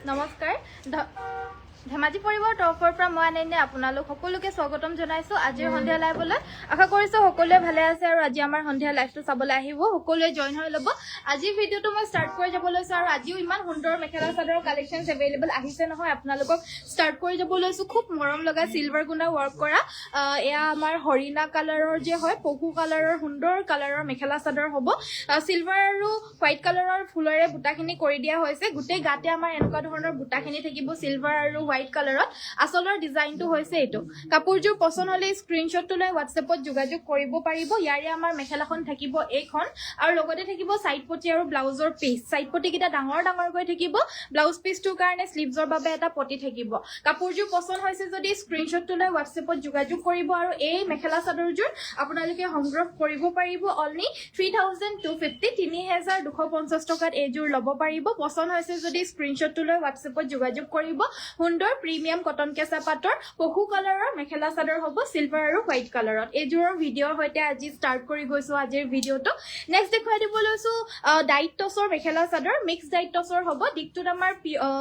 নমস্কাৰ ধেমাজি পৰিবৰ তৰফৰ পৰা মই আনন্দ আপোনালোক সকলোকে স্বাগতম জনাইছো আজিৰ সন্ধিয়া লাইভলৈ আশা কৰিছো সকলোৱে ভালে আছে আৰু আজি আমাৰ সন্ধিয়া লাইভটো চাবলৈ আহিব সকলোৱে জয়েন হৈ ল'ব আজিৰ ভিডিওটো মই ষ্টাৰ্ট কৰি যাব লৈছো আৰু আজিও ইমান সুন্দৰ মেখেলা চাদৰৰ কালেকচনছ এভেইলেবল আহিছে নহয় আপোনালোকক ষ্টাৰ্ট কৰি যাব লৈছো খুব মৰম লগা সিলভাৰ গুণা ওয়াৰ্ক কৰা এয়া আমাৰ হৰিণা কালাৰৰ যে হয় পহু কালাৰৰ সুন্দৰ কালাৰৰ মেখেলা চাদৰ হ'ব সিলভাৰ আৰু হোৱাইট কালাৰৰ ফুলৰে বুটাখিনি কৰি দিয়া হৈছে গোটেই গাতে আমাৰ এনেকুৱা ধৰণৰ বুটাখিনি থাকিব সিলভাৰ আৰু হোৱাইট কালাৰত আসলৰ ডিজাইনটো হৈছে এটো কাপোৰজোৰ পছন্দ হলে স্ক্ৰিনশ্বটটো লৈ WhatsAppত যোগাযোগ কৰিব পাৰিব ইয়াৰে আমাৰ মেখেলাখন থাকিব এইখন আৰু লগতে থাকিব সাইড পটি আৰু ব্লাউজৰ পিস সাইড পটি কিটা ডাঙৰ ডাঙৰ গৈ থাকিব ব্লাউজ পিসটোৰ কাৰণে স্লিভছৰ বাবে এটা পটি থাকিব কাপোৰজোৰ পছন্দ হৈছে যদি স্ক্ৰিনশ্বটটো লৈ WhatsAppত যোগাযোগ কৰিব আৰু এই মেখেলা চাদৰজোৰ আপোনালোকে সংগ্ৰহ কৰিব পাৰিব অনলি 3250 3250 টকাত এইজোৰ ল'ব পাৰিব পছন্দ হৈছে যদি স্ক্ৰিনশ্বটটো লৈ WhatsAppত যোগাযোগ কৰিব সুন্দৰ প্ৰিমিয়াম কটন কেঁচা পাটৰ পহু কালাৰৰ মেখেলা চাদৰ হ'ব সিলভাৰ আৰু হোৱাইট কালাৰত এইজোৰৰ ভিডিওৰ সৈতে আজি ষ্টাৰ্ট কৰি গৈছো আজিৰ ভিডিওটো নেক্সট দেখুৱাই দিব লৈছো diet টছৰ mekhela chador mix diet টছৰ হ'ব দিকটোত আমাৰ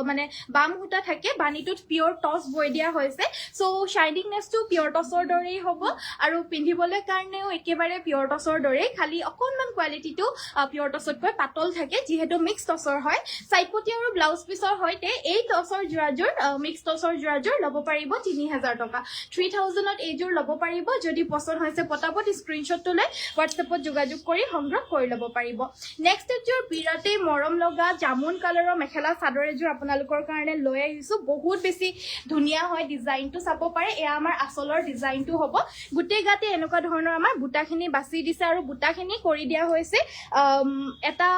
মানে বাম হুটা থাকে বানিটোত পিওৰ টছ বৈ দিয়া হৈছে সো শাইনিংনেছটো পিওৰ টছৰ দৰেই হ'ব আৰু পিন্ধিবলৈ কাৰণেও একেবাৰে পিওৰ টছৰ দৰেই খালি অকনমান কোৱালিটিটো পিওৰ টছতকৈ পাতল থাকে যিহেতু মিক্স টছৰ হয় সাইড পটি আৰু ব্লাউজ পিছৰ সৈতে এই টছৰ জোৰাজোৰ মিক্স টছৰ জোৰাজোৰ ল'ব পাৰিব 3000 টকা 3000ত এইজোৰ ল'ব পাৰিব যদি পছন্দ হৈছে পটাপট স্ক্ৰিনশ্বটটো লৈ WhatsAppত যোগাযোগ কৰি সংগ্ৰহ কৰি ল'ব পাৰিব নেক্সট এজোৰ বিৰাটেই মৰম লগা জামুন কালাৰৰ মেখেলা চাদৰ এজোৰ আপোনালোকৰ কাৰণে লৈ আহিছো বহুত বেছি ধুনীয়া হয় ডিজাইনটো চাব পাৰে এয়া আমাৰ আসলৰ ডিজাইনটো হ'ব গোটেই গাতে এনেকুৱা ধৰণৰ আমাৰ বুটাখিনি বাছি দিছে আৰু বুটাখিনি কৰি দিয়া হৈছে এটা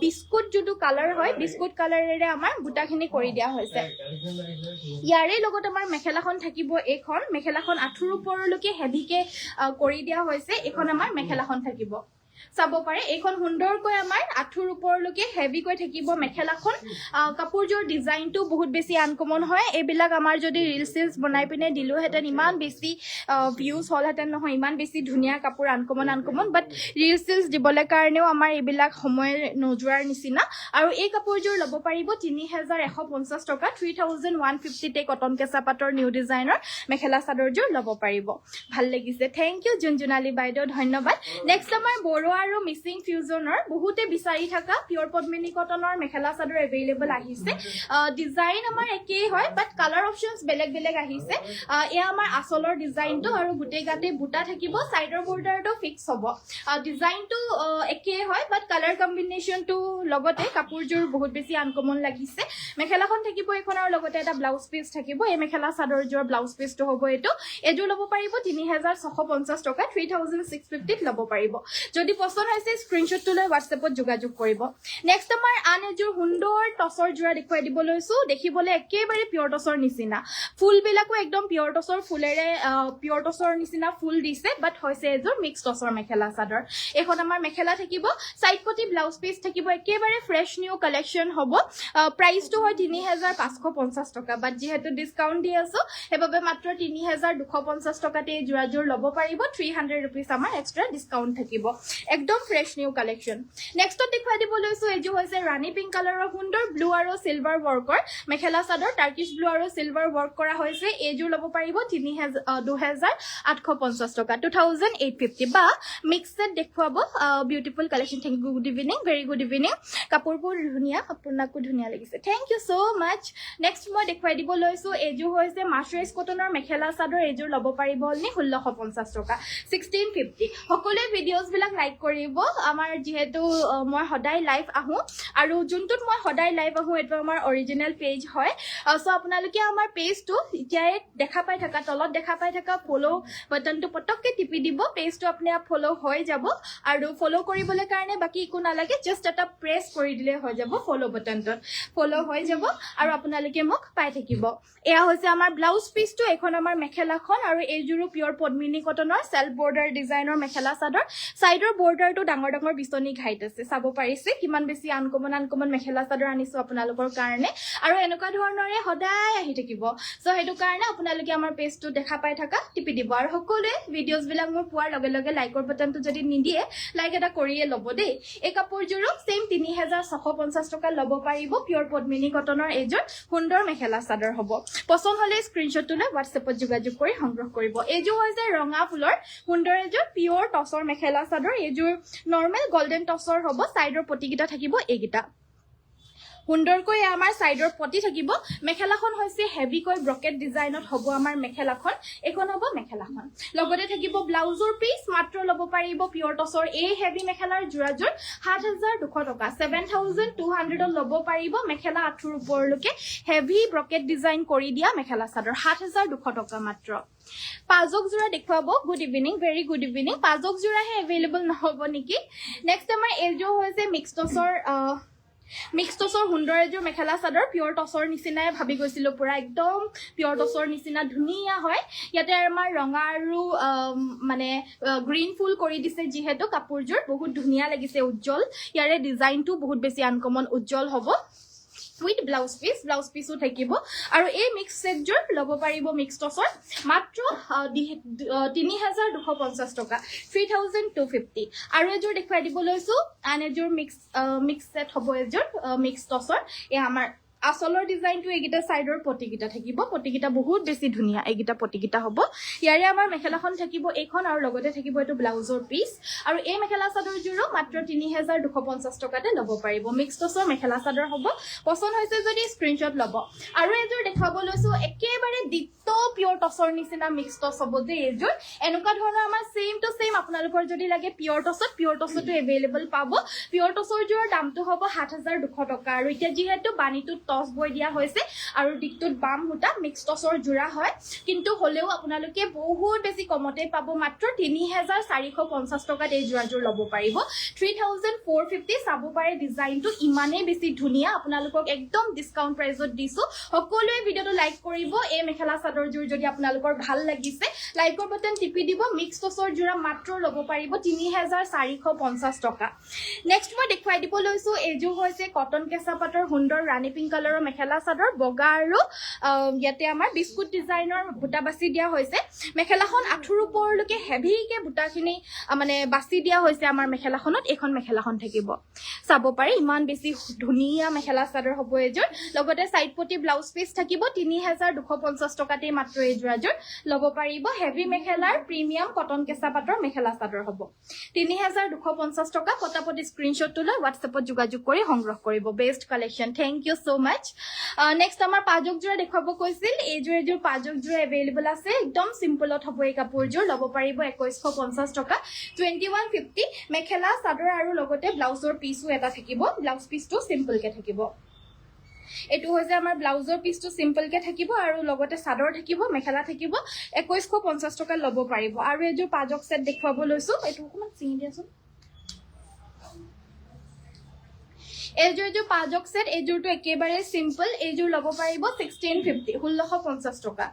বিস্কুট যোনটো কালাৰ হয় বিস্কুট কালাৰেৰে আমাৰ বুটাখিনি কৰি দিয়া হৈছে ইয়াৰে লগত আমাৰ মেখেলাখন থাকিব এইখন মেখেলাখন আঁঠুৰ ওপৰলৈকে হেভিকে কৰি দিয়া হৈছে এইখন আমাৰ মেখেলাখন থাকিব চাব পাৰে এইখন সুন্দৰকৈ আমাৰ আঁঠুৰ ওপৰলৈকে হেভিকৈ থাকিব মেখেলাখন কাপোৰজোৰ ডিজাইনটো বহুত বেছি আনকমন হয় এইবিলাক আমাৰ যদি ৰিলছ চিলছ বনাই পিনে দিলোহেঁতেন ইমান বেছি ভিউজ হ'লহেঁতেন নহয় ইমান বেছি ধুনীয়া কাপোৰ আনকমন বাট ৰিলছ চিলছ দিবলৈ কাৰণেও আমাৰ এইবিলাক সময় নোযোৱাৰ নিচিনা আৰু এই কাপোৰজোৰ ল'ব পাৰিব 3150 টকা 3150 কটন কেঁচা পাটৰ নিউ ডিজাইনৰ মেখেলা চাদৰজোৰ ল'ব পাৰিব ভাল লাগিছে থেংক ইউ জুনজুনালী বাইদেউ ধন্যবাদ নেক্সট আমাৰ বড়ো আৰু মিচিং ফিউজনৰ বহুতে বিচাৰি থকা পিওৰ পদ্মিনী কটনৰ মেখেলা চাদৰ এভেইলেবল আহিছে ডিজাইন আমাৰ একেই হয় বাট কালাৰ অপচনছ বেলেগ বেলেগ আহিছে এয়া আমাৰ আসলৰ ডিজাইনটো আৰু গোটেই গাতে বুটা থাকিব সাইডৰ বৰ্ডাৰটো ফিক্স হ'ব ডিজাইনটো একেই হয় বাট কালাৰ কম্বিনেশ্যনটো লগতে কাপোৰজোৰ বহুত বেছি আনকমন লাগিছে মেখেলাখন থাকিব এখন আৰু লগতে এটা ব্লাউজ পিচ থাকিব এই মেখেলা চাদৰজোৰ ব্লাউজ পিচটো হ'ব এইযোৰ ল'ব পাৰিব 3650 টকা 3650ত ল'ব পাৰিব যদি পছন্দ হৈছে স্ক্ৰিনশ্বটটো লৈ WhatsAppত যোগাযোগ কৰিব নেক্সট আমাৰ আন এযোৰ সুন্দৰ টছৰ জোৰা দেখুৱাই দিব লৈছো দেখিবলৈ একেবাৰে পিওৰ টছৰ নিচিনা ফুলবিলাকো একদম পিওৰ টছৰ ফুলেৰে পিওৰ টছৰ নিচিনা ফুল দিছে বাট হৈছে এযোৰ মিক্স টছৰ মেখেলা চাদৰ এখন আমাৰ মেখেলা থাকিব সাইড পটি ব্লাউজ পিচ থাকিব একেবাৰে ফ্ৰেছ নিউ কালেকশ্যন হ'ব প্ৰাইচটো হয় 3550 টকা বাট যিহেতু ডিছকাউণ্ট দি আছো সেইবাবে মাত্ৰ 3250 টকাতে এই জোৰাজোৰ ল'ব পাৰিব 300 ৰুপিজ আমাৰ এক্সট্ৰা ডিছকাউণ্ট থাকিব একদম ফ্ৰেছ নিউ কালেকশ্যন নেক্সটত দেখুৱাই দিব লৈছো এইযোৰ হৈছে ৰাণী পিংক কালাৰৰ সুন্দৰ ব্লু আৰু সিলভাৰ ৱৰ্কৰ মেখেলা চাদৰ টাৰ্কিছ ব্লু আৰু সিলভাৰ ৱৰ্ক কৰা হৈছে এইযোৰ ল'ব পাৰিব 2850 টকা 2850 বা মিক্সড দেখুৱাব beautiful collection thank you good evening very good evening কাপোৰবোৰ ধুনীয়া আপোনাকো ধুনীয়া লাগিছে thank you so much next মই দেখুৱাই দিব লৈছো এইযোৰ হৈছে মাৰ্চাৰাইজ কটনৰ মেখেলা চাদৰ এইযোৰ ল'ব পাৰিব অনলি 1650 টকা 1650 সকলোৱে ভিডিঅ'জ বিলাক লাইক কৰিব আমাৰ যেহেতু মই সদায় লাইভ আহো আৰু যোনটোত মই সদায় লাইভ আহো এটো আমাৰ অৰিজিনেল পেজ হয় সো আপোনালোকে আমাৰ পেজটো এতিয়াই দেখা পাই থকা তলত দেখা পাই থকা ফলো বাটনটো পটককে টিপি দিব পেজটো আপুনি ফলো হৈ যাব আৰু ফলো কৰিবলৈ কাৰণে বাকি একো নালাগে জাস্ট এটা প্ৰেছ কৰি দিলে হৈ যাব ফলো বাটনটোত ফলো হৈ যাব আৰু আপোনালোকে মোক পাই থাকিব এয়া হৈছে আমাৰ ব্লাউজ পিচটো এখন আমাৰ মেখেলাখন আৰু এইযোৰো পিওৰ পদ্মিনী কটনৰ সেলফ বৰ্ডাৰ ডিজাইনৰ মেখেলা চাদৰ সাইডৰ বৰ্ডাৰটো ডাঙৰ ডাঙৰ বিচনী ঘাইত আছে চাব পাৰিছে কিমান বেছি আনকমন মেখেলা চাদৰ আনিছো আপোনালোকৰ কাৰণে আৰু এনেকুৱা ধৰণৰে সদায় আহি থাকিব সো হেতু কাৰণে আপোনালোকে আমাৰ পেজটো দেখা পাই থাকা টিপি দিব আৰু সকলোৱে ভিডিঅ'জ বিলাক মোৰ পোৱাৰ লগে লগে লাইকৰ বাটনটো যদি নিদিয়ে লাইক এটা কৰিয়ে ল'ব দেই এই কাপোৰযোৰো সেম 3650 টকা ল'ব পাৰিব পিয়ৰ পদ্মিনী কটনৰ এযোৰ সুন্দৰ মেখেলা চাদৰ হ'ব পছন্দ হলে স্ক্ৰিনশ্বটটো লৈ WhatsAppত যোগাযোগ কৰি সংগ্ৰহ কৰিব এযোৰ হৈছে ৰঙা ফুলৰ সুন্দৰ এযোৰ পিয়ৰ টছৰ মেখেলা চাদৰ এযোৰ নৰ্মেল গোল্ডেন টছৰ হ'ব সাইডৰ পটিকিটা থাকিব এইগিটা সুন্দৰকৈ আমাৰ সাইডৰ পটি থাকিব মেখেলাখন হৈছে হেভিকৈ ব্ৰকেট ডিজাইনত হ'ব আমাৰ মেখেলাখন এখন হ'ব মেখেলাখন লগতে থাকিব ব্লাউজৰ পিস মাত্ৰ ল'ব পাৰিব পিয়ৰ টছৰ এই হেভি মেখেলাৰ জোৰাজোৰ 7200 টকা 7200 ল'ব পাৰিব মেখেলা আঁঠুৰ ওপৰলৈকে হেভি ব্ৰকেট ডিজাইন কৰি দিয়া মেখেলা চাদৰ 7200 টকা মাত্ৰ পাজক জোৰা দেখুৱাব good evening very good evening পাজক জোৰাহে এভেইলেবল নহব নেকি নেক্সট আমাৰ এযোৰ হৈছে মিক্স টছৰ সুন্দৰ এযোৰ মেখেলা চাদৰ পিয়ৰ টছৰ নিচিনাই ভাবি গৈছিলো পুৰা একদম পিয়ৰ টছৰ নিচিনা ধুনীয়া হয় ইয়াতে আমাৰ ৰঙা আৰু মানে গ্ৰীন ফুল কৰি দিছে যিহেতু কাপোৰযোৰ বহুত ধুনীয়া লাগিছে উজ্জ্বল ইয়াৰে ডিজাইনটো বহুত বেছি আনকমন উজ্জ্বল হ'ব উইথ ব্লাউজ পিসও থাকিব আৰু এই মিক্স সেটযোৰ ল'ব পাৰিব মিক্স টছৰ মাত্ৰ 3250 টকা 3250 আৰু এযোৰ দেখুৱাই দিব লৈছো আন এযোৰ মিক্স সেট হ'ব এযোৰ মিক্স টছৰ এই আমাৰ আসলৰ ডিজাইনটো এইগিটা সাইডৰ পটিকিটা থাকিব পটিকিটা বহুত বেছি ধুনীয়া এইগিটা পটিকিটা হ'ব ইয়াৰে আমাৰ মেখেলাখন থাকিব এইখন আৰু লগতে থাকিব এটো ব্লাউজৰ পিস আৰু এই মেখেলা চাদৰযোৰো মাত্ৰ 3250 টকাতে ল'ব পাৰিব মিক্স টছৰ মেখেলা চাদৰ হ'ব পছন্দ হৈছে যদি স্ক্ৰিনশ্বট ল'ব আৰু এযোৰ দেখাব লৈছো একেবাৰে দিত্ত পিয়ৰ টছৰ নিচিনা মিক্স টছ হ'ব যে এযোৰ এনেকুৱা ধৰণৰ আমাৰ সেম টু সেম আপোনালোকৰ যদি লাগে পিয়ৰ টছটো এভেইলেবল পাব পিয়ৰ টছৰ জোৰৰ দামটো হ'ব 7200 টকা আৰু এতিয়া যিহেতু বাণীটো টছ বই দিয়া হৈছে আৰু দিকটোত বাম হুটা মিক্স টছৰ জোৰা হয় কিন্তু হলেও আপোনালোকে বহুত বেছি কমতে পাব মাত্ৰ 3450 টকাত এই জোৰাজোৰ ল'ব পাৰিব 3450 চাব পাৰে ডিজাইনটো ইমানে বেছি ধুনীয়া আপোনালোকক একদম ডিসকাউন্ট প্ৰাইজত দিছো সকলোৱে ভিডিওটো লাইক কৰিব এই মেখেলা চাদৰজোৰ যদি আপোনালোকৰ ভাল লাগিছে লাইকৰ বাটন টিপি দিব মিক্স টছৰ জোৰা মাত্ৰ ল'ব পাৰিব 3450 টকা নেক্সট মই দেখুৱাই দিব লৈছো এযোৰ হৈছে কটন কেঁচা পাটৰ সুন্দৰ ৰাণী পিংক কালাৰৰ মেখেলা চাদৰ বগা আৰু ইয়াতে আমাৰ বিস্কুট ডিজাইনৰ বুটা বাছি দিয়া হৈছে মেখেলাখন আঁঠুৰ ওপৰলৈকে হেভিকে বুটাখিনি মানে বাছি দিয়া হৈছে আমাৰ মেখেলাখনত এখন মেখেলাখন থাকিব চাব পাৰে ইমান বেছি ধুনীয়া মেখেলা চাদৰ হ'ব এযোৰ লগতে সাইড পটি ব্লাউজ পিস থাকিব 3250 টকাতে মাত্ৰ এই জোৰাজোৰ ল'ব পাৰিব হেভি মেখেলাৰ প্ৰিমিয়াম কটন কেঁচা পাটৰ মেখেলা চাদৰ হ'ব 3250 টকা পটাপটি স্ক্ৰিনশ্বটটো লৈ WhatsAppত যোগাযোগ কৰি সংগ্ৰহ কৰিব best collection thank you so much next আমাৰ পাজক জোৰা দেখাব কৈছিল এযোৰ পাজক জোৰা এভেইলেবল আছে একদম সিম্পলত হ'ব এই কাপোৰযোৰ ল'ব পাৰিব 2150 টকা 2150 মেখেলা চাদৰ আৰু লগতে ব্লাউজৰ পিসও এটা থাকিব ব্লাউজ পিসটো সিম্পল কে থাকিব এটো হৈছে আমাৰ ব্লাউজৰ পিসটো সিম্পল কে থাকিব আৰু লগতে চাদৰ থাকিব মেখেলা থাকিব 2150 টকা ল'ব পাৰিব আৰু এযোৰ পাজক সেট দেখুৱাব লৈছো এটো অকমান চিনি দিয়াছোন এযোৰ পাজক সেট এযোৰটো একেবাৰে সিম্পল এযোৰ ল'ব পাৰিব 1650 টকা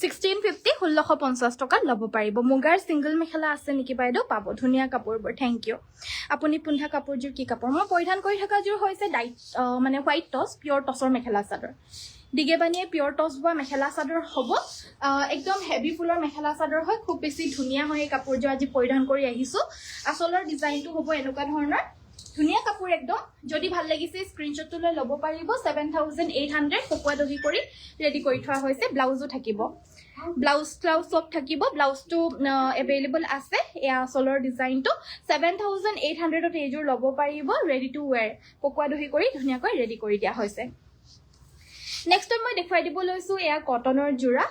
1650 টকা ল'ব পাৰিব মুগাৰ সিঙ্গল মেখেলা আছে নেকি বাইদেউ পাব ধুনীয়া কাপোৰবোৰ থ্যাংক ইউ আপুনি পিন্ধা কাপোৰযোৰ কি কাপোৰ মই পৰিধান কৰি থকা জোৰ হৈছে মানে হোৱাইট টছ পিয়ৰ টছৰ মেখেলা চাদৰ দিগেবানিয়ে পিয়ৰ টছ বোৱা মেখেলা চাদৰ হ'ব একদম হেভি ফুলৰ মেখেলা চাদৰ হয় খুব বেছি ধুনীয়া হয় এই কাপোৰযোৰ আজি পৰিধান কৰি আহিছো আসলৰ ডিজাইনটো হ'ব এনেকুৱা ধৰণৰ ধুনীয়া কাপোৰ একদম যদি ভাল লাগিছে স্ক্ৰিনশ্বটটো লৈ ল'ব পাৰিব 7800 কোকোৱা দহি কৰি ৰেডি কৰি থোৱা হৈছে ব্লাউজও থাকিব ব্লাউজ সব থাকিব ব্লাউজটো এভেইলেবল আছে এয়া আসলৰ ডিজাইনটো 7800 ত এযোৰ ল'ব পাৰিব ৰেডি টু ওয়্যাৰ কোকোৱা দহি কৰি ধুনীয়াকৈ ৰেডি কৰি দিয়া হৈছে নেক্সট মই দেখুৱাই দিব লৈছো এয়া কটনৰ জোৰা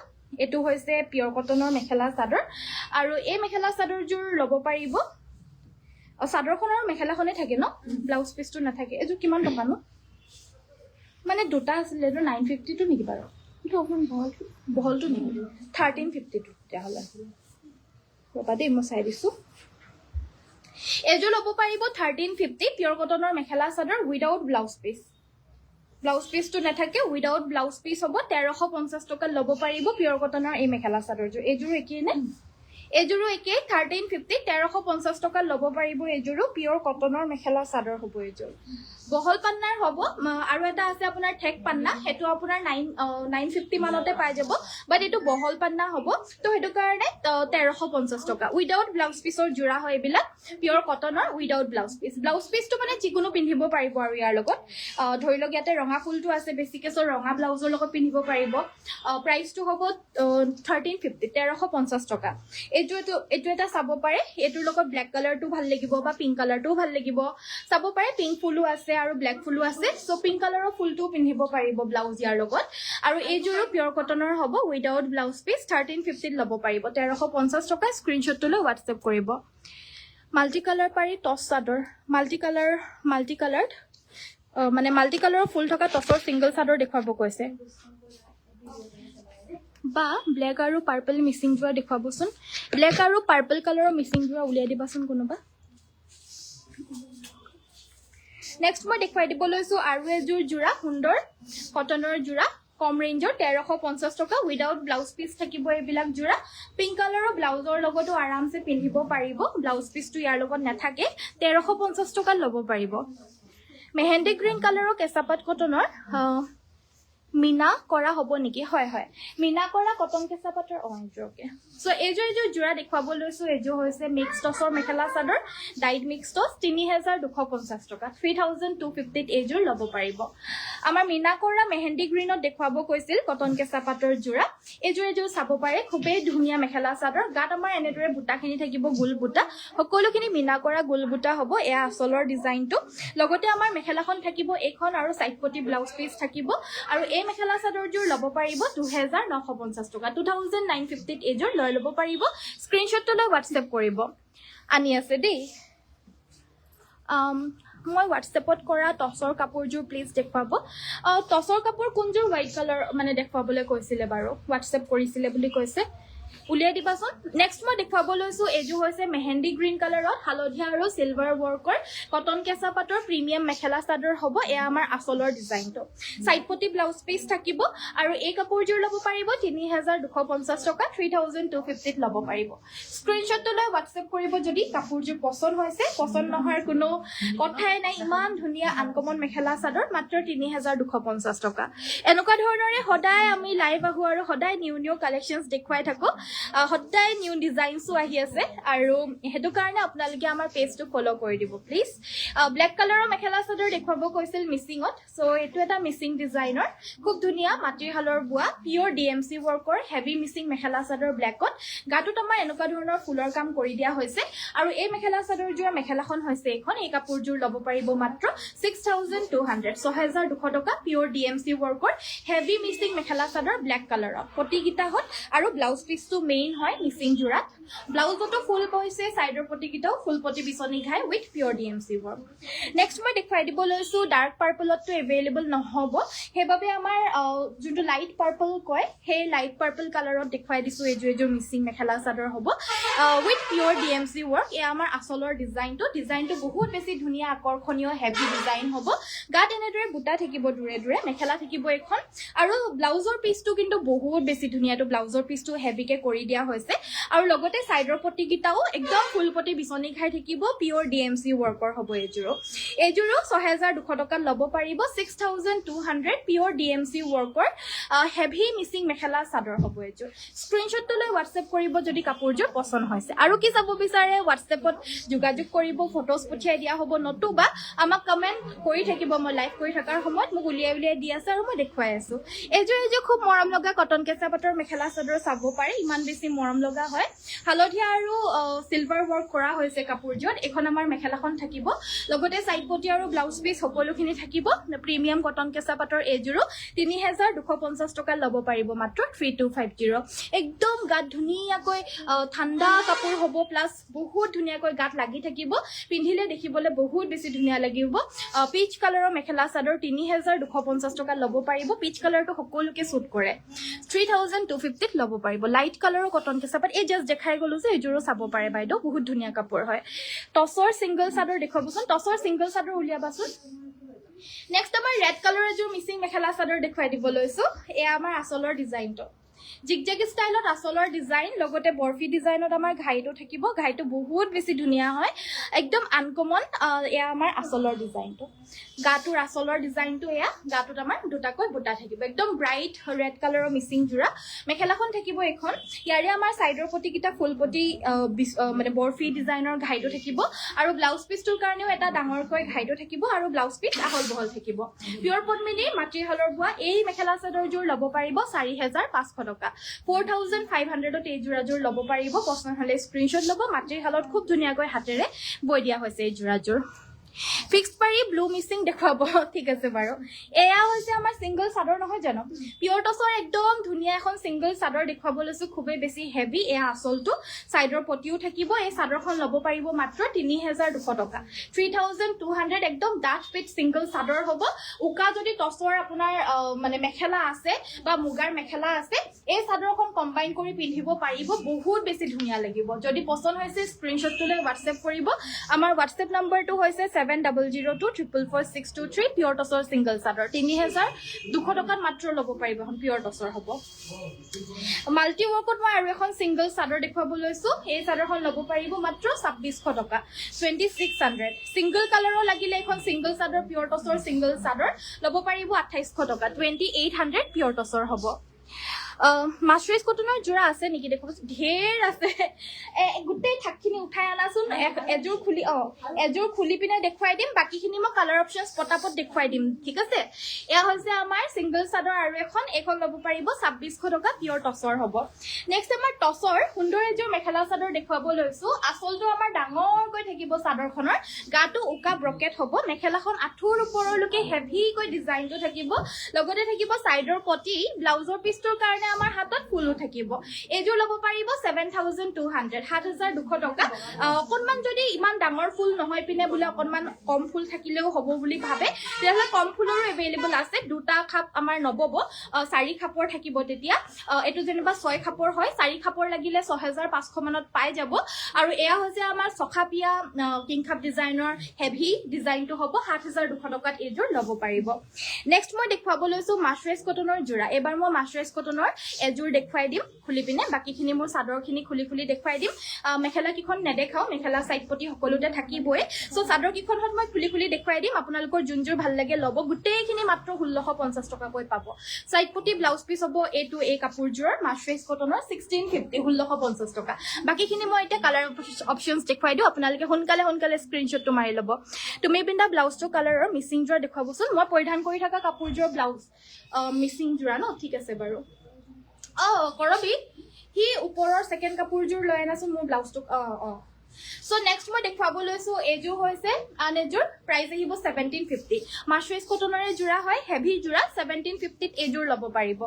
এটো হৈছে পিয়ৰ কটনৰ মেখেলা চাদৰ আৰু এই মেখেলা চাদৰযোৰ ল'ব পাৰিব চাদৰখনৰ মেখেলাখনে থাকে ন ব্লাউজ পিসটো নাথাকে এযোৰ কিমান টকা ন মানে দুটা আছিল এযোৰ 950 টো নেকি বাৰু এটো অকমান বহলটো নেকি 1350 টো তেহলে ৰবা দেই মই চাই দিছো এযোৰ ল'ব পাৰিব 1350 পিয়ৰ কটনৰ মেখেলা চাদৰ উইদাউট ব্লাউজ পিসটো নাথাকে উইদাউট ব্লাউজ পিস হ'ব 1350 টকা ল'ব পাৰিব পিয়ৰ কটনৰ এই মেখেলা চাদৰযোৰ এযোৰ একেই নে এযোৰো একেই 1350 1350 টকা ল'ব পাৰিব এযোৰো পিয়ৰ কটনৰ মেখেলা চাদৰ হ'ব এযোৰ বহল পান্নাৰ হ'ব আৰু এটা আছে আপোনাৰ ঠেক পান্না হেতু আপোনাৰ 950 মানতে পাই যাব বাট এটো বহল পান্না হ'ব তো হেতু কাৰণে 1350 টকা উইদাউট ব্লাউজ পিছৰ জোৰা হয় এবিলাক পিয়ৰ কটনৰ উইদাউট ব্লাউজ পিছটো মানে যিকোনো পিন্ধিব পাৰিব আৰু ইয়াৰ লগত ধৰি লওক ইয়াতে ৰঙা ফুলটো আছে বেছিকে সো ৰঙা ব্লাউজৰ লগত পিন্ধিব পাৰিব প্ৰাইসটো হ'ব 1350 1350 টকা এটো এটা চাব পাৰে এটোৰ লগত ব্ল্যাক কালাৰটো ভাল লাগিব বা পিংক কালাৰটো ভাল লাগিব চাব পাৰে পিংক ফুলো আছে আৰু ব্ল্যাক ফুলো আছে সো পিংক কালাৰৰ ফুলটো পিন্ধিব পাৰিব ব্লাউজ ইয়াৰ লগত আৰু এইযোৰো পিয়ৰ কটনৰ হ'ব উইদাউট ব্লাউজ পিস 1350 ল'ব পাৰিব 1350 টকা স্ক্ৰিনশ্বটটো লৈ WhatsApp কৰিব মাল্টি কালাৰ পাৰি টছ চাদৰ মাল্টি কালাৰ মানে মাল্টি কালাৰৰ ফুল থকা টছৰ সিঙ্গেল চাদৰ দেখুৱাব কৈছে বা ব্ল্যাক আৰু পাৰ্পল মিক্সিং যোৱা দেখুৱাবচোন ব্ল্যাক আৰু পাৰ্পল কালাৰৰ মিক্সিং যোৱা উলিয়াই দিবাচোন কোনোবা নেক্সট মই দেখুৱাই দিব লৈছো আৰু এযোৰ জোৰা সুন্দৰ কটনৰ জোৰা কম ৰেঞ্জৰ 1350 টকা উইদাউট ব্লাউজ পিস থাকিব এইবিলাক জোৰা পিংক কালাৰৰ ব্লাউজৰ লগতো আৰামছে পিন্ধিব পাৰিব ব্লাউজ পিসটো ইয়াৰ লগত নাথাকে 1350 টকা ল'ব পাৰিব মেহেন্দি গ্ৰীন কালাৰৰ কেঁচাপাত কটনৰ মিনা কৰা হ'ব নেকি হয় হয় মিনা কৰা কটন কেঁচা পাটৰ অঞ্জকে সো এযোৰ জোৰা দেখুৱাব লৈছো এযোৰ হৈছে mix টছৰ mekhela chador died mix টছ 3250 টকা 3250 এযোৰ ল'ব পাৰিব আমাৰ মিনা কৰা মেহেন্দি গ্ৰীনত দেখুৱাব কৈছিল কটন কেঁচা পাটৰ জোৰা এযোৰ চাব পাৰে খুবেই ধুনীয়া মেখেলা চাদৰ গাত আমাৰ এনেদৰে বুটাখিনি থাকিব গোল বুটা সকলোখিনি মিনা কৰা গোল বুটা হ'ব এয়া আসলৰ ডিজাইনটো লগতে আমাৰ মেখেলাখন থাকিব এখন আৰু সাইডপটি ব্লাউজ পিস থাকিব আৰু এই মেখেলা চাদৰযোৰ ল'ব পাৰিব 2950 টকা 2950 এযোৰ লৈ ল'ব পাৰিব স্ক্ৰিনশ্বটটো লৈ WhatsApp কৰিব আনি আছে দেই মই WhatsAppত কৰা টছৰ কাপোৰযোৰ প্লিজ দেখুৱাব টছৰ কাপোৰ কোনযোৰ হোৱাইট কালাৰ মানে দেখুৱাবলৈ কৈছিলে বাৰু WhatsApp কৰিছিলে বুলি কৈছে উলিয়াই দিবাচোন নেক্সট মই দেখুৱাব লৈছো এযোৰ হৈছে মেহেন্দি গ্ৰীন কালাৰত হালধীয়া আৰু সিলভাৰ ওয়াৰ্কৰ কটন কেঁচা পাটৰ প্ৰিমিয়াম মেখেলা চাদৰ হ'ব এয়া আমাৰ আসলৰ ডিজাইনটো সাইডপটি ব্লাউজ পিস থাকিব আৰু এই কাপোৰযোৰ ল'ব পাৰিব 3250 টকা 3250 ল'ব পাৰিব স্ক্ৰিনশ্বটটো লৈ WhatsApp কৰিব যদি কাপোৰযোৰ পছন্দ হৈছে পছন্দ নহয় কোনো কথাই নাই ইমান ধুনীয়া আনকমন মেখেলা চাদৰ মাত্ৰ 3250 টকা এনেকুৱা ধৰণৰে সদায় আমি লাইভ আহো আৰু সদায় নিউ কালেকশনছ দেখুৱাই থাকো সদায় নিউ ডিজাইনছো আহি আছে আৰু হেতু কাৰণে আপোনালোকে আমাৰ পেজটো ফলো কৰি দিব প্লিজ ব্ল্যাক কালাৰৰ মেখেলা চাদৰ দেখুৱাব কৈছিল মিচিংত সো এটো এটা মিচিং ডিজাইনৰ খুব ধুনীয়া মাটিৰ হালৰ বুৱা pure DMC ওয়াৰ্কৰ heavy Mising mekhela chador ব্ল্যাকত গাটোত আমাৰ এনেকুৱা ধৰণৰ ফুলৰ কাম কৰি দিয়া হৈছে আৰু এই মেখেলা চাদৰযোৰ মেখেলাখন হৈছে এখন এই কাপোৰযোৰ ল'ব পাৰিব মাত্ৰ 6200 6200 টকা pure DMC ওয়াৰ্কৰ heavy Mising mekhela chador black কালাৰত পটিগিটাহত আৰু ব্লাউজ পিসটো মেইন হয় মিচিং জোৰাত ব্লাউজটো ফুল কৈছে সাইডৰ পটিগিটাও ফুল পটি বিচনি ঘাই with pure DMC work next মই দেখুৱাই দিব লৈছো ডাৰ্ক পাৰ্পলটো এভেইলেবল নহব হেবাবে আমাৰ যোনটো লাইট পাৰ্পল কয় হে লাইট পাৰ্পল কালাৰত দেখুৱাই দিছো এযোৰ মিচিং মেখেলা চাদৰ হ'ব উইথ পিওৰ DMC ওয়াৰ্ক এ আমাৰ আসলৰ ডিজাইনটো বহুত বেছি ধুনীয়া আকৰ্ষণীয় হেভি ডিজাইন হ'ব গাত এনেদৰে বুটা থাকিব দূৰে দূৰে মেখেলা থাকিব এখন আৰু ব্লাউজৰ পিসটো কিন্তু বহুত বেছি ধুনীয়া তো ব্লাউজৰ পিসটো হেভিকে কৰি দিয়া হৈছে আৰু লগতে সাইডৰ পটিগিটাও একদম ফুল পটি বিচনি খাই থাকিব পিওৰ DMC ওয়াৰ্কৰ হ'ব এযোৰ 6200 টকা ল'ব পাৰিব 6200 pure DMC ওয়াৰ্কৰ heavy Mising mekhela chador হ'ব এযোৰ স্ক্ৰিনশ্বটটো লৈ WhatsApp কৰিব যদি কাপোৰযোৰ পছন্দ হৈছে আৰু কি চাব বিচাৰে WhatsAppত যোগাযোগ কৰিব ফটোজ পঠিয়াই দিয়া হ'ব নতুবা আমাক কমেন্ট কৰি থাকিব মই লাইভ কৰি থকাৰ সময়ত মোক উলিয়াই দি আছে আৰু মই দেখুৱাই আছো এযোৰ খুব মৰম লগা কটন কেঁচা পাটৰ মেখেলা চাদৰ চাব পাৰে ইমান বেছি মৰম লগা হয় হালধীয়া আৰু সিলভাৰ ওয়াৰ্ক কৰা হৈছে কাপোৰযোৰত এখন আমাৰ মেখেলাখন থাকিব লগতে সাইড পটি আৰু ব্লাউজ পিস সকলোখিনি থাকিব প্ৰিমিয়াম কটন কেঁচা পাটৰ এযোৰ 3250 টকা ল'ব পাৰিব মাত্ৰ 3250 একদম গাত ধুনীয়াকৈ ঠাণ্ডা কাপোৰ হ'ব প্লাস বহুত ধুনীয়াকৈ গাত লাগি থাকিব পিন্ধিলে দেখিবলৈ বহুত বেছি ধুনীয়া লাগিব পিচ কালাৰৰ মেখেলা চাদৰ 3250 টকা ল'ব পাৰিব পিচ কালাৰটো সকলোকে সুট কৰে 3250 ল'ব পাৰিব লাইট কালাৰৰ কটন কেঁচা পাট এই জাস্ট দেখাই গলো যে এযোৰো চাব পাৰে বাইদেউ বহুত ধুনীয়া কাপোৰ হয় টছৰ সিঙ্গেল চাদৰ দেখুৱাবচোন টছৰ সিঙ্গেল চাদৰ উলিয়াবাচোন নেক্সট আমাৰ ৰেড কালাৰৰ এযোৰ মিচিং মেখেলা চাদৰ দেখুৱাই দিব লৈছো এয়া আমাৰ আসলৰ ডিজাইনটো জিগজেগ ষ্টাইলত আচলৰ ডিজাইন লগতে বৰফি ডিজাইনত আমাৰ ঘাইটো থাকিব ঘাইটো বহুত বেছি ধুনীয়া হয় একদম আনকমন এয়া আমাৰ আচলৰ ডিজাইনটো গাটোৰ আচলৰ ডিজাইনটো এয়া গাটোত আমাৰ দুটাকৈ বুটা থাকিব একদম ব্ৰাইট ৰেড কালাৰৰ মিচিং জোৰা মেখেলাখন থাকিব এখন ইয়াৰে আমাৰ সাইডৰ পটিকিটা ফুলপটি মানে বৰফি ডিজাইনৰ ঘাইটো থাকিব আৰু ব্লাউজ পিছটোৰ কাৰণেও এটা ডাঙৰকৈ ঘাইটো থাকিব আৰু ব্লাউজ পিছ আহল বহল থাকিব পিয়ৰ পদ্মিনী মাতৃহালৰ বোৱা এই মেখেলা চাদৰযোৰ ল'ব পাৰিব 4500 টকা 4500ত এই জোৰাযোৰ ল'ব পাৰিব পছন্দ হ'লে স্ক্ৰিনশ্বট ল'ব মাতৃহালত খুব ধুনীয়াকৈ হাতেৰে বৈ দিয়া হৈছে এই জোৰাযোৰ ফিক্সড পাৰি ব্লু মিচিং দেখাব ঠিক আছে বাৰু এয়া হৈছে আমাৰ সিঙ্গল চাদৰ নহয় জানো পিয়ৰ টছৰ একদম ধুনীয়া এখন সিঙ্গল চাদৰ দেখাব লৈছো খুবেই বেছি হেভি এয়া আসলটো সাইডৰ পটিও থাকিব এই চাদৰখন ল'ব পাৰিব মাত্ৰ 3200 টকা 3200 একদম ডাঠ পিট সিঙ্গল চাদৰ হ'ব উকা যদি টছৰ আপোনাৰ মানে মেখেলা আছে বা মুগাৰ মেখেলা আছে এই চাদৰখন কম্বাইন কৰি পিন্ধিব পাৰিব বহুত বেছি ধুনীয়া লাগিব যদি পছন্দ হৈছে স্ক্ৰিনশ্বটটোলৈ WhatsApp কৰিব আমাৰ WhatsApp নম্বৰটো হৈছে 7002444623 পিয়ৰ টছৰ সিঙ্গল চাদৰ 3200 টকাত মাত্ৰ ল'ব পাৰিব এখন পিয়ৰ টছৰ হ'ব মাল্টি ৱৰ্কত মই আৰু এখন সিঙ্গল চাদৰ দেখাব লৈছো এই চাদৰখন ল'ব পাৰিব মাত্ৰ 2600 টকা 2600 সিঙ্গল কালাৰৰ লাগিলে এখন সিঙ্গল চাদৰ পিয়ৰ টছৰ সিঙ্গল চাদৰ ল'ব পাৰিব 2800 টকা 2800 পিয়ৰ টছৰ হ'ব মাছৰাইজ কটনৰ জোৰা আছে নেকি দেখো ঢেৰ আছে গুটেই থাকখিনি উঠাই আনাচোন এজোৰ খুলি পিনে দেখুৱাই দিম বাকিখিনি মই কালাৰ অপচনছ পটাপট দেখুৱাই দিম ঠিক আছে এয়া হৈছে আমাৰ সিঙ্গল চাদৰ আৰু এখন ল'ব পাৰিব 2600 টকা পিয়ৰ টছৰ হ'ব নেক্সট আমাৰ টছৰ সুন্দৰ এজোৰ মেখেলা চাদৰ দেখুৱাব লৈছো আচলটো আমাৰ ডাঙৰকৈ থাকিব চাদৰখনৰ গাটো উকা ব্ৰকেট হ'ব মেখেলাখন আঁঠুৰ ওপৰলৈকে হেভিকৈ ডিজাইনটো থাকিব লগতে থাকিব সাইডৰ পটি ব্লাউজৰ পিছটোৰ কাৰণে আমাৰ হাতত ফুলো থাকিব এজোৰ ল'ব পাৰিব 7200 7200 টকা অকনমান যদি ইমান ডাঙৰ ফুল নহয় পিনে বুলে অকনমান কম ফুল থাকিলেও হ'ব বুলি ভাবে তেতিয়াহ'লে কম ফুলৰো এভেইলেবল আছে দুটা খাপ আমাৰ নবব 4 খাপৰ থাকিব তেতিয়া এটো যেনিবা 6 খাপৰ হয় 4 খাপৰ লাগিলে 6500 মানত পাই যাব আৰু এয়া হৈছে আমাৰ সখাপিয়া কিং খাপ ডিজাইনৰ হেভি ডিজাইনটো হ'ব 7200 টকাত এজোৰ ল'ব পাৰিব নেক্সট মই দেখুৱাব লৈছো মাছৰাইজ কটনৰ জোৰা এবাৰ মই মাছৰাইজ কটনৰ এজোৰ দেখুৱাই দিম খুলি পিনে বাকিখিনি মোৰ চাদৰখিনি খুলি দেখুৱাই দিম মেখেলা কিখন নেদেখাও মেখেলা সাইড পটি সকলোতে থাকিবই সো চাদৰ কিখনত মই খুলি দেখুৱাই দিম আপোনালোকৰ যোনযোৰ ভাল লাগে ল'ব গুটেইখিনি মাত্ৰ 1650 টকাকৈ পাব সাইড পটি ব্লাউজ পিস হ'ব এটো এই কাপোৰযোৰ মাছৰাইজ কটনৰ 1650 1650 টকা বাকিখিনি মই এটা কালাৰ অপচনছ দেখুৱাই দিও আপোনালোকে সোনকালে স্ক্ৰিনশ্বটটো মাৰি ল'ব তুমি পিন্ধা ব্লাউজটো কালাৰৰ মিচিং জোৰা দেখুৱাবচোন মই পৰিধান কৰি থকা কাপোৰযোৰ ব্লাউজ মিচিং জোৰা ন ঠিক আছে বাৰু কৰবি হি ওপৰৰ সেকেন্ড কাপোৰযোৰ লৈ আনাচোন মোৰ ব্লাউজটো সো নেক্সট মই দেখুৱাব লৈছো এজোৰ হৈছে আনেজোৰ প্ৰাইস আহিব 1750 মাছৰাইজ কটনৰে জোৰা হয় হেভি জোৰা 1750 ত এজোৰ ল'ব পাৰিব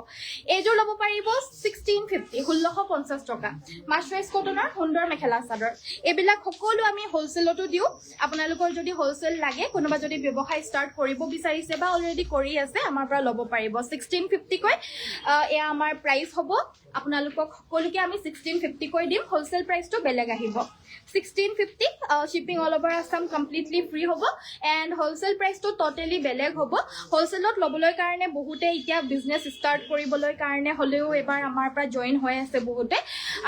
1650 1650 টকা মাছৰাইজ কটনৰ সুন্দৰ মেখেলা চাদৰ এবিলাক সকলো আমি হোলসেলতো দিও আপোনালোকৰ যদি হোলসেল লাগে কোনোবা যদি ব্যৱসায় ষ্টাৰ্ট কৰিব বিচাৰিছে বা অলৰেডি কৰি আছে আমাৰ পৰা ল'ব পাৰিব 1650 কৈ এয়া আমাৰ প্ৰাইস হ'ব আপোনালোকক সকলোকে আমি 1650 কৈ দিম হোলসেল প্ৰাইসটো বেলেগ আহিব 1650 shipping all over Assam completely free hobo and wholesale price to totally beleg hobo wholesale lot loboloi karone bahute itia business start koriboloi karone holeo ebar amar pra join hoy ase bahute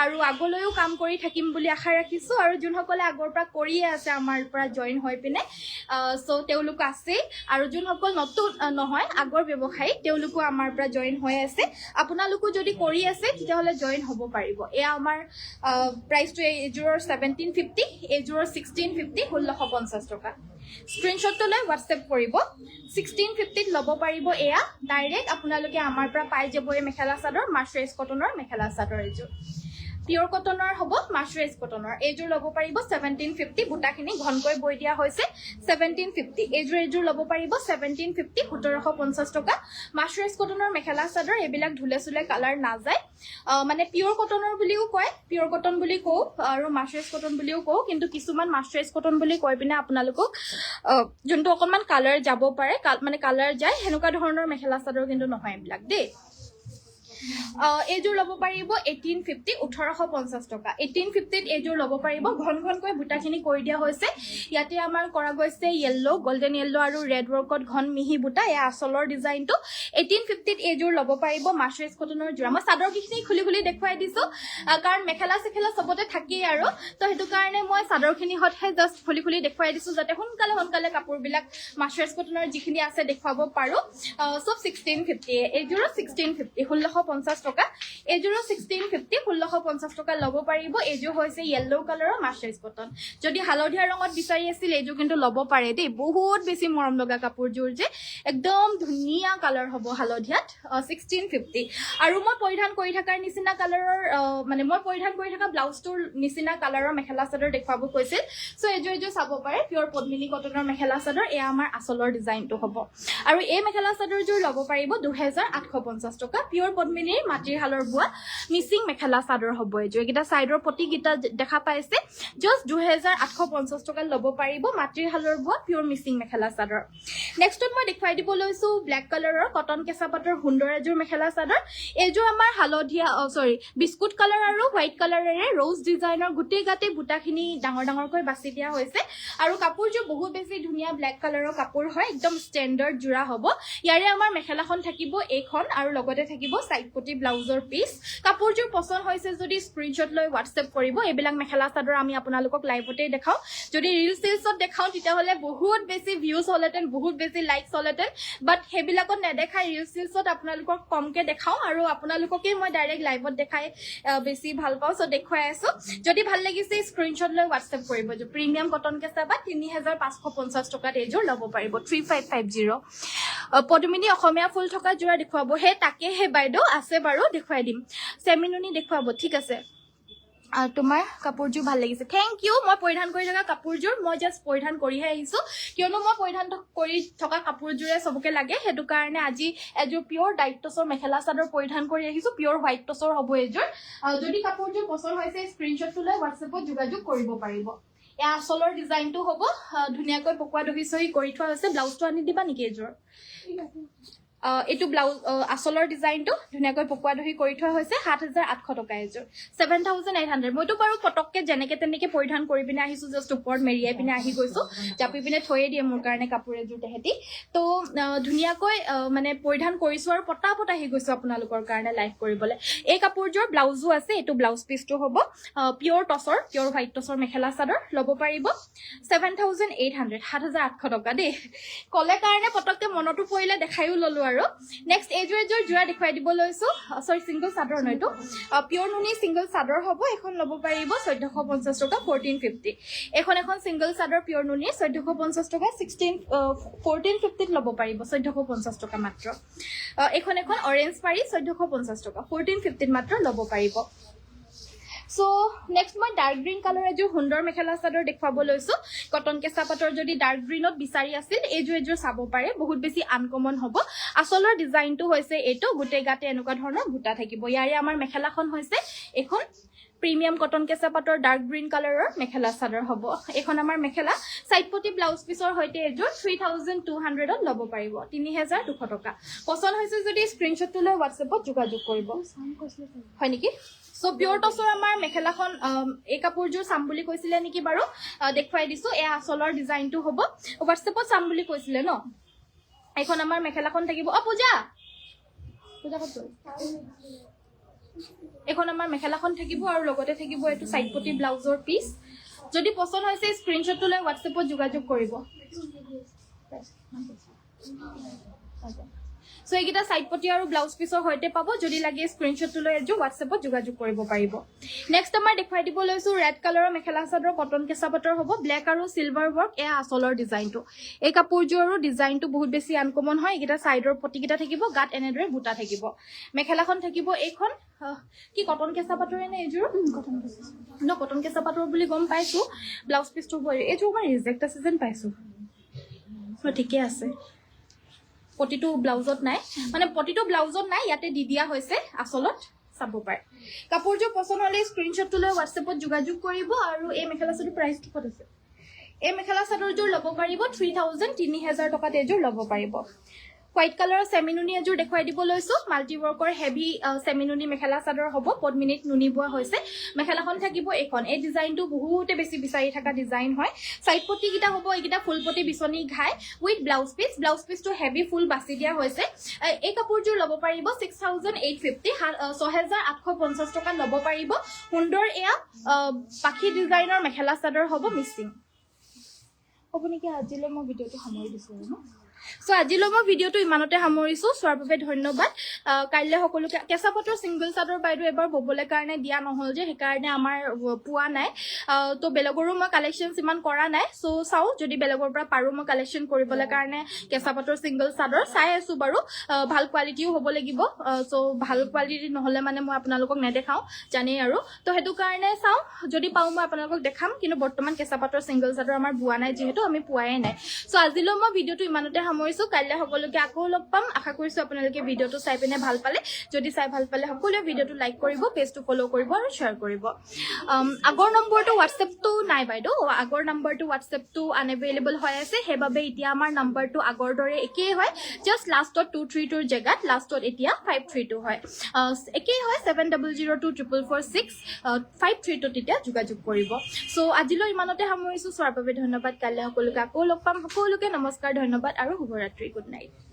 aru agoloyo kam kori thakim buli akha rakhisu aru jun hokole agor pra koriye ase amar pra join hoy pine so teuluko ase aru jun hokol notun nohoy agor ব্যবসায়ী teuluko amar pra join hoy ase apunaluko jodi kori ase tita hole join hobo paribo e amar price to ejuror 1750 এজোৰ 1650 1650 টকা screenshot তো লৈ WhatsApp কৰিব 1650 ত ল'ব পাৰিব এয়া direct আপোনালোকে আমাৰ পৰা পাই যাব এই মেখেলা চাদৰ মাছৰাইজ কটনৰ মেখেলা চাদৰ এজোৰ পিয়ৰ কটনৰ হ'ব মাছৰাইজ কটনৰ এজোৰ ল'ব পাৰিব 1750 বুটাখিনি ঘনকৈ বৈ দিয়া হৈছে 1750 এজোৰ ল'ব পাৰিব 1750 1750 টকা মাছৰাইজ কটনৰ মেখেলা চাদৰ এবিলাক ধুলে সুলে কালাৰ না যায় মানে পিয়ৰ কটনৰ বুলিও কয় পিয়ৰ কটন বুলি কও আৰু মাছৰাইজ কটন বুলিও কও কিন্তু কিছুমান মাছৰাইজ কটন বুলি কৈ পিনে আপোনালোকক যোনটো অকনমান কালাৰ যাব পাৰে মানে কালাৰ যায় হেনুকা ধৰণৰ মেখেলা চাদৰ কিন্তু নহয় এবিলাক দেই এইযোৰ ল'ব পাৰিব 1850 1850 টকা 1850 এইযোৰ ল'ব পাৰিব ঘন ঘনকৈ বুটাখিনি কৰি দিয়া হৈছে ইয়াতে আমাৰ কৰা গৈছে য়েল্লো গোল্ডেন য়েল্লো আৰু ৰেড ৱৰ্কত ঘন মিহি বুটা এয়া আচলৰ ডিজাইনটো 1850 এইযোৰ ল'ব পাৰিব মাৰ্চাৰাইজ কটনৰ যোৰা মই চাদৰখিনি খুলি খুলি দেখুৱাই দিছো কাৰণ মেখেলা চেখেলা চবতে থাকেই আৰু তো সেইটো কাৰণে মই চাদৰখিনি হতহে জাষ্ট খুলি খুলি দেখুৱাই দিছো যাতে সোনকালে কাপোৰবিলাক মাৰ্চাৰাইজ কটনৰ যিখিনি আছে দেখুৱাব পাৰো সব 1650 এইযোৰো 1650 1650 টকা এইযোৰো 1650 1650 টকা ল'ব পাৰিব এইযোৰ হৈছে য়েল্লো কালাৰৰ মাৰ্চাৰাইজ কটন যদি হালধীয়া ৰঙত বিচাৰি আছিল এইযোৰ কিন্তু ল'ব পাৰে দেই বহুত বেছি মৰম লগা কাপোৰযোৰ যে একদম ধুনীয়া কালাৰ হ'ব হালধীয়াত 1650 আৰু মই পৰিধান কৰি থকাৰ নিচিনা কালাৰৰ মানে মই পৰিধান কৰি থকা ব্লাউজটোৰ নিচিনা কালাৰৰ মেখেলা চাদৰ দেখুৱাব কৈছিল সো এইযোৰ চাব পাৰে পিয়ৰ পদ্মিনী কটনৰ মেখেলা চাদৰ এয়া আমাৰ আচলৰ ডিজাইনটো হ'ব আৰু এই মেখেলা চাদৰযোৰ ল'ব পাৰিব 2850 টকা পিয়ৰ পদ্মিনীৰ মাটিৰ হালৰ বোৱা মিচিং মেখেলা চাদৰ হ'ব এইযোৰ এটা সাইডৰ পটিকিটা দেখা পাইছে জাস্ট 2850 টকা ল'ব পাৰিব মাটিৰ হালৰ বোৱা পিয়ৰ মিচিং মেখেলা চাদৰ নেক্সটত মই দেখুৱাই দিব লৈছো ব্ল্যাক কালাৰৰ কটন কেঁচা পাটৰ সুন্দৰ এযোৰ মেখেলা চাদৰ এইযোৰ আমাৰ হালধীয়া বিস্কুট কালাৰ আৰু হোৱাইট কালাৰেৰে ৰ'জ ডিজাইনৰ গোটেই গাতে বুটাখিনি ডাঙৰকৈ বাছি দিয়া হৈছে আৰু কাপোৰযোৰ বহুত বেছি ধুনীয়া ব্ল্যাক কালাৰৰ কাপোৰ হয় একদম ষ্টেণ্ডাৰ্ড জোৰা হ'ব ইয়াৰে আমাৰ মেখেলাখন থাকিব এইখন আৰু লগতে থাকিব সাইড পটি ব্লাউজৰ পিস কাপোৰযোৰ পছন্দ হৈছে যদি স্ক্ৰিনশ্বট লৈ WhatsApp কৰিব এইবিলাক মেখেলা চাদৰ আমি আপোনালোকক লাইভতে দেখাও যদি ৰিল চিলছত দেখাও তেতিয়াহলে বহুত বেছি ভিউজ হলতেন বহুত বেছি লাইকস হলতেন বাট হেবিলাকত নেদেখাই ৰিল চিলছত আপোনালোকক কমকে দেখাও আৰু আপোনালোককে মই ডাইৰেক্ট লাইভত দেখাই বেছি ভাল পাওঁ সো দেখুৱাই আছো যদি ভাল লাগিছে স্ক্ৰিনশ্বট লৈ WhatsApp কৰিব যে প্ৰিমিয়াম কটন কেঁচা বা 3550 টকাত এইযোৰ ল'ব পাৰিব 3550 পদ্মিনী অসমীয়া ফুল থকা যোৰা দেখুৱাব হে তাকে হে বাইদেউ আছে বাৰু দেখুৱাই দিম সেমিনুনি দেখুৱাব ঠিক আছে তোমাৰ কাপোৰযোৰ ভাল লাগিছে থ্যাংক ইউ মই পৰিধান কৰি থকা কাপোৰযোৰ মই জাস্ট পৰিধান কৰিহে আহিছো কিয়নো মই পৰিধান কৰি থকা কাপোৰযোৰে সবকে লাগে হেতু কাৰণে আজি এযোৰ পিয়ৰ ডাইট টছৰ মেখেলা চাদৰ পৰিধান কৰি আহিছো পিয়ৰ হোৱাইট টছৰ হ'ব এযোৰ যদি কাপোৰযোৰ পছন্দ হৈছে স্ক্ৰিনশ্বটটো লৈ WhatsAppত যোগাযোগ কৰিব পাৰিব এয়া আচলৰ ডিজাইনটো হ'ব ধুনীয়াকৈ পকোৱা দহি সহি কৰি থোৱা হৈছে ব্লাউজটো আনি দিবা নেকি এযোৰ এটো ব্লাউজ আচলৰ ডিজাইনটো ধুনীয়াকৈ পকোৱা দহি কৰি থোৱা হৈছে 7800 টকা এযোৰ 7800 মইতো বাৰু পটককে জেনেকে তেনেকে পৰিধান কৰি পিনে আহিছো জাস্ট ওপৰত মেৰিয়াই পিনে আহি গৈছো জাপি পিনে থৈয়ে দিয়ে মোৰ কাৰণে কাপোৰ এযোৰ তেহেতি তো ধুনীয়াকৈ মানে পৰিধান কৰিছো আৰু পটাপট আহি গৈছো আপোনালোকৰ কাৰণে লাইভ কৰিবলৈ এই কাপোৰযোৰ ব্লাউজো আছে এটো ব্লাউজ পিসটো হ'ব পিয়ৰ টছৰ পিয়ৰ হোৱাইট টছৰ মেখেলা চাদৰ ল'ব পাৰিব 7800 7800 টকা দেই কলে কাৰণে পটককে মনটো পৰিলে দেখাইও ললো আৰু নেক্সট এযোৰ যোৰা দেখুৱাই দিব লৈছো সৰি সিংগল চাদৰ নয়তো পিয়ৰ নুনি সিংগল চাদৰ হ'ব এখন ল'ব পাৰিব 1450 টকা 1450 এখন সিংগল চাদৰ পিয়ৰ নুনি 1450 টকা 1450 ল'ব পাৰিব 1450 টকা মাত্ৰ এখন অৰেঞ্জ পাৰি 1450 টকা 1450 মাত্ৰ ল'ব পাৰিব সো নেক্সট মই ডাৰ্ক গ্ৰীন কালাৰ এযোৰ সুন্দৰ মেখেলা চাদৰ দেখুৱাব লৈছো কটন কেঁচা পাটৰ যদি ডাৰ্ক গ্ৰীনত বিচাৰি আছিল এইযোৰ চাব পাৰে বহুত বেছি আনকমন হ'ব আচলৰ ডিজাইনটো হৈছে এটো গোটেই গাতে এনেকুৱা ধৰণৰ বুটা থাকিব ইয়াৰে আমাৰ মেখেলাখন হৈছে এখন প্ৰিমিয়াম কটন কেঁচা পাটৰ ডাৰ্ক গ্ৰীন কালাৰৰ মেখেলা চাদৰ হ'ব এখন আমাৰ মেখেলা সাইড পটি ব্লাউজ পিসৰ হৈতে এযোৰ 3200 ত ল'ব পাৰিব 3200 টকা পছন্দ হৈছে যদি স্ক্ৰিনশ্বটটো লৈ WhatsAppত যোগাযোগ কৰিব হয় নেকি সো পিয়ৰ টছৰ আমাৰ মেখেলাখন এই কাপোৰযোৰ চাম বুলি কৈছিলে নেকি বাৰু দেখুৱাই দিছো এয়া আচলৰ ডিজাইনটো হ'ব WhatsAppত চাম বুলি কৈছিলে ন এখন আমাৰ মেখেলাখন থাকিব পূজা কত এখন আমাৰ মেখেলাখন থাকিব আৰু লগতে থাকিব এটো সাইড পটি ব্লাউজৰ পিস যদি পছন্দ হৈছে স্ক্ৰিনশ্বটটো লৈ WhatsAppত যোগাযোগ কৰিব সো এইগিটা সাইড পটি আৰু ব্লাউজ পিসৰ হৈতে পাব যদি লাগে স্ক্ৰিনশ্বটটো লৈ এযোৰ WhatsAppত যোগাযোগ কৰিব পাৰিব নেক্সট আমাৰ দেখুৱাই দিব লৈছো ৰেড কালাৰৰ মেখেলা চাদৰ কটন কেঁচা পাটৰ হ'ব ব্ল্যাক আৰু সিলভাৰ ওয়াৰ্ক এয়া আচলৰ ডিজাইনটো এই কাপোৰযোৰৰ ডিজাইনটো বহুত বেছি আনকমন হয় এইগিটা সাইডৰ পটিকিটা থাকিব গাত এনেদৰে বুটা থাকিব মেখেলাখন থাকিব এইখন কি কটন কেঁচা পাটৰে নে এযোৰ কটন কেঁচা পাটৰ বুলি গম পাইছো ব্লাউজ পিসটো এইযোৰ মই ৰিজেক্ট আছে যেন পাইছো ঠিকে আছে পটিটো ব্লাউজত নাই মানে পটিটো ব্লাউজত নাই ইয়াতে দি দিয়া হৈছে আসলত চাব পাৰে কাপোৰযোৰ পছন্দ হলে স্ক্ৰিনশ্বটটো লৈ WhatsAppত যোগাযোগ কৰিব আৰু এই মেখেলা চাদৰ প্ৰাইস কিমান আছে এই মেখেলা চাদৰযোৰ ল'ব পাৰিব 3000 টকাত এযোৰ ল'ব পাৰিব হোৱাইট কালাৰৰ চেমিনুনি এযোৰ দেখুৱাই দিব লৈছো মাল্টি ৱৰ্কৰ হেভি চেমিনুনি মেখেলা চাদৰ হ'ব পদ্মিনীত নুনি বোৱা হৈছে মেখেলাখন থাকিব এইখন এই ডিজাইনটো বহুতে বেছি বিচাৰি থকা ডিজাইন হয় সাইড পটি কিটা হ'ব এইকিটা ফুল পটি বিচনি ঘাই উইথ ব্লাউজ পিচটো হেভি ফুল বাছি দিয়া হৈছে এই কাপোৰযোৰ ল'ব পাৰিব 6850 6850 টকা ল'ব পাৰিব সুন্দৰ এয়া পাখি ডিজাইনৰ মেখেলা চাদৰ হ'ব মিচিং হ'ব নেকি আজিলৈ মই ভিডিঅ'টো সামৰি দিছো ন সো আজিলৈ মই ভিডিঅ'টো ইমানতে সামৰিছো চোৱাৰ বাবে ধন্যবাদ কাইলৈ সকলোকে কেঁচা পাটৰ সিংগল চাদৰ বাইদেউ এবাৰ ববলৈ কাৰণে দিয়া নহল যে সেইকাৰণে আমাৰ পোৱা নাই তো বেলেগৰো মই কালেকশ্যন ইমান কৰা নাই সো চাও যদি বেলেগৰ পৰা পাৰো মই কালেকশ্যন কৰিবলৈ কাৰণে কেঁচা পাটৰ সিংগল চাদৰ চাই আছো বাৰু ভাল কোৱালিটিও হ'ব লাগিব সো ভাল কোৱালিটি নহলে মানে মই আপোনালোকক নেদেখাও জানেই আৰু তো হেতু কাৰণে চাও যদি পাও মই আপোনালোকক দেখাম কিন্তু বৰ্তমান কেঁচা পাটৰ সিংগল চাদৰ আমাৰ বুৱা নাই যেহেতু আমি পোৱাই নাই সো আজিলৈ মই ভিডিঅ'টো ইমানতে সামৰিছো কাইলৈ সকলোকে আকৌ লগ পাম আশা কৰিছো আপোনালোকে ভিডিঅ'টো চাই পিনে ভাল পালে যদি চাই ভাল পালে সকলোৱে ভিডিঅ'টো লাইক কৰিব পেজটো ফলো কৰিব আৰু শ্বেয়াৰ কৰিব আগৰ নম্বৰটো WhatsAppটো নাই বাইদেউ আগৰ নম্বৰটো WhatsAppটো আনএভেইলেবল হৈ আছে সেইবাবে এতিয়া আমাৰ নম্বৰটো আগৰ দৰে একেই হয় জাস্ট লাষ্টত 232 জেগাত লাষ্টত এতিয়া 532 হয় একেই হয় 70024446 532 তেতিয়া যোগাযোগ কৰিব সো আজিলৈ ইমানতে সামৰিছো চোৱাৰ বাবে ধন্যবাদ কাইলৈ সকলোকে আকৌ লগ পাম সকলোকে নমস্কাৰ ধন্যবাদ আৰু শুভৰাত্ৰি গুড নাইট